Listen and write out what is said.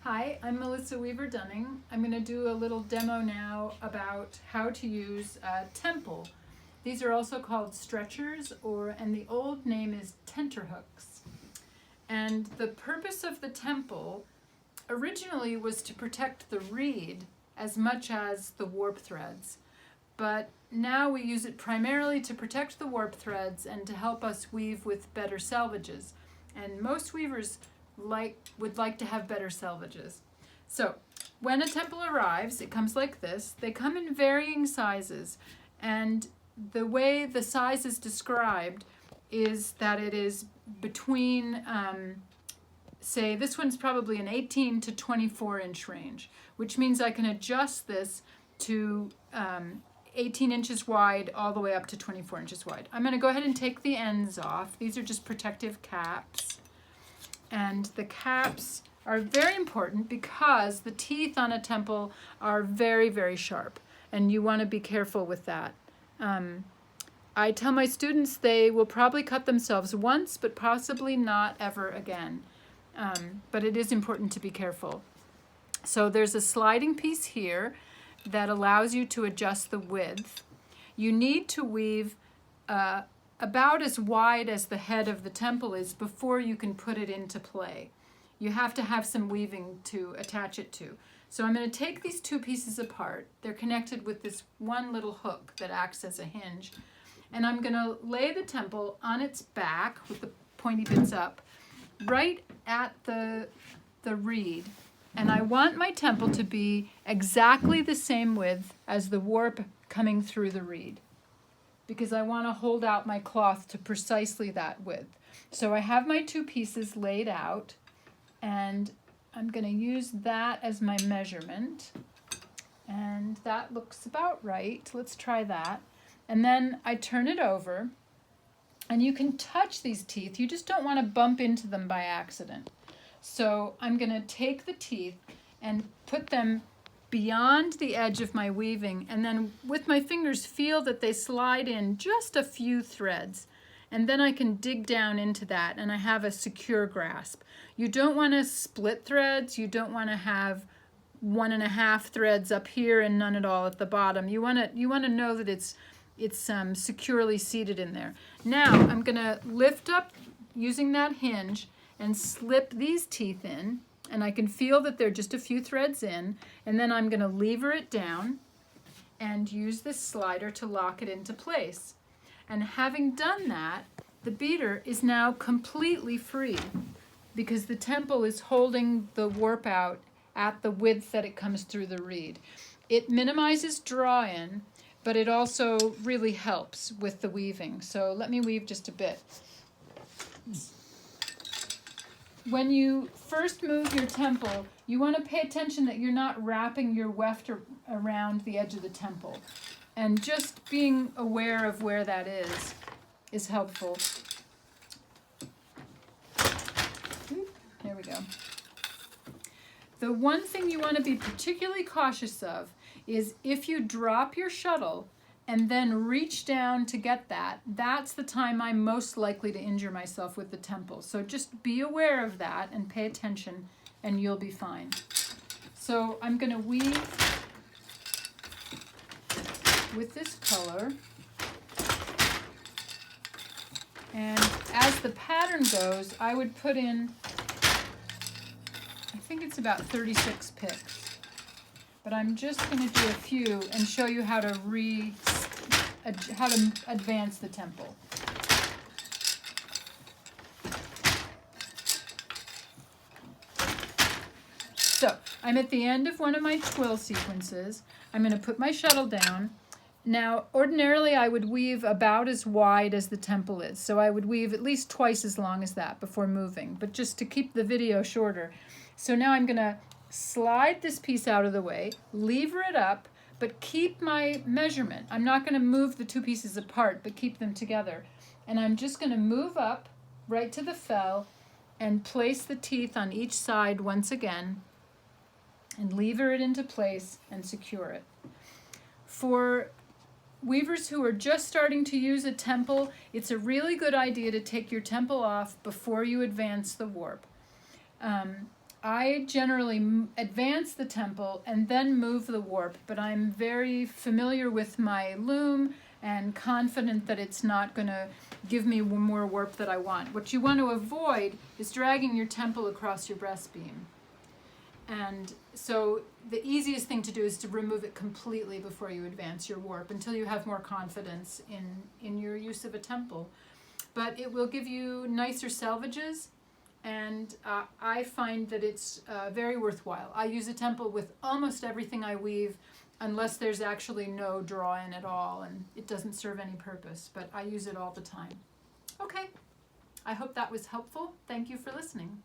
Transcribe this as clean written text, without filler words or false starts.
Hi, I'm Melissa Weaver-Dunning. I'm going to do a little demo now about how to use a temple. These are also called stretchers, and the old name is tenterhooks. And the purpose of the temple originally was to protect the reed as much as the warp threads. But now we use it primarily to protect the warp threads and to help us weave with better selvages. And most weavers would like to have better selvages. So when a temple arrives, it comes like this. They come in varying sizes, and the way the size is described is that it is between, say this one's probably an 18 to 24 inch range, which means I can adjust this to 18 inches wide all the way up to 24 inches wide. I'm going to go ahead and take the ends off. These are just protective caps. And the caps are very important because the teeth on a temple are very, very sharp, and you want to be careful with that. I tell my students they will probably cut themselves once, but possibly not ever again. But it is important to be careful. So there's a sliding piece here that allows you to adjust the width. You need to weave about as wide as the head of the temple is before you can put it into play. You have to have some weaving to attach it to. So I'm going to take these two pieces apart. They're connected with this one little hook that acts as a hinge. And I'm going to lay the temple on its back with the pointy bits up, right at the reed. And I want my temple to be exactly the same width as the warp coming through the reed, because I want to hold out my cloth to precisely that width. So I have my two pieces laid out, and I'm going to use that as my measurement. And that looks about right. Let's try that. And then I turn it over, and you can touch these teeth. You just don't want to bump into them by accident. So I'm going to take the teeth and put them beyond the edge of my weaving, and then with my fingers feel that they slide in just a few threads, and then I can dig down into that and I have a secure grasp. You don't want to split threads. You don't want to have 1.5 threads up here and none at all at the bottom. You want to know that it's securely seated in there. Now I'm going to lift up using that hinge and slip these teeth in. And I can feel that they're just a few threads in, and then I'm going to lever it down and use this slider to lock it into place. And having done that, the beater is now completely free because the temple is holding the warp out at the width that it comes through the reed. It minimizes draw-in, but it also really helps with the weaving. So let me weave just a bit. When you first move your temple, you want to pay attention that you're not wrapping your weft around the edge of the temple. And just being aware of where that is helpful. There we go. The one thing you want to be particularly cautious of is if you drop your shuttle and then reach down to get that, that's the time I'm most likely to injure myself with the temple. So just be aware of that and pay attention, and you'll be fine. So I'm going to weave with this color. And as the pattern goes, I would put in, I think it's about 36 picks. But I'm just going to do a few and show you how to advance the temple. So I'm at the end of one of my twill sequences. I'm going to put my shuttle down. Now ordinarily I would weave about as wide as the temple is, so I would weave at least twice as long as that before moving, but just to keep the video shorter. So now I'm going to slide this piece out of the way, lever it up, but keep my measurement. I'm not going to move the two pieces apart, but keep them together. And I'm just going to move up right to the fell and place the teeth on each side once again and lever it into place and secure it. For weavers who are just starting to use a temple, it's a really good idea to take your temple off before you advance the warp. I generally advance the temple and then move the warp, but I'm very familiar with my loom and confident that it's not going to give me more warp that I want. What you want to avoid is dragging your temple across your breast beam. And so the easiest thing to do is to remove it completely before you advance your warp until you have more confidence in your use of a temple. But it will give you nicer salvages, and I find that it's very worthwhile. I use a temple with almost everything I weave, unless there's actually no draw-in at all and it doesn't serve any purpose, but I use it all the time. Okay, I hope that was helpful. Thank you for listening.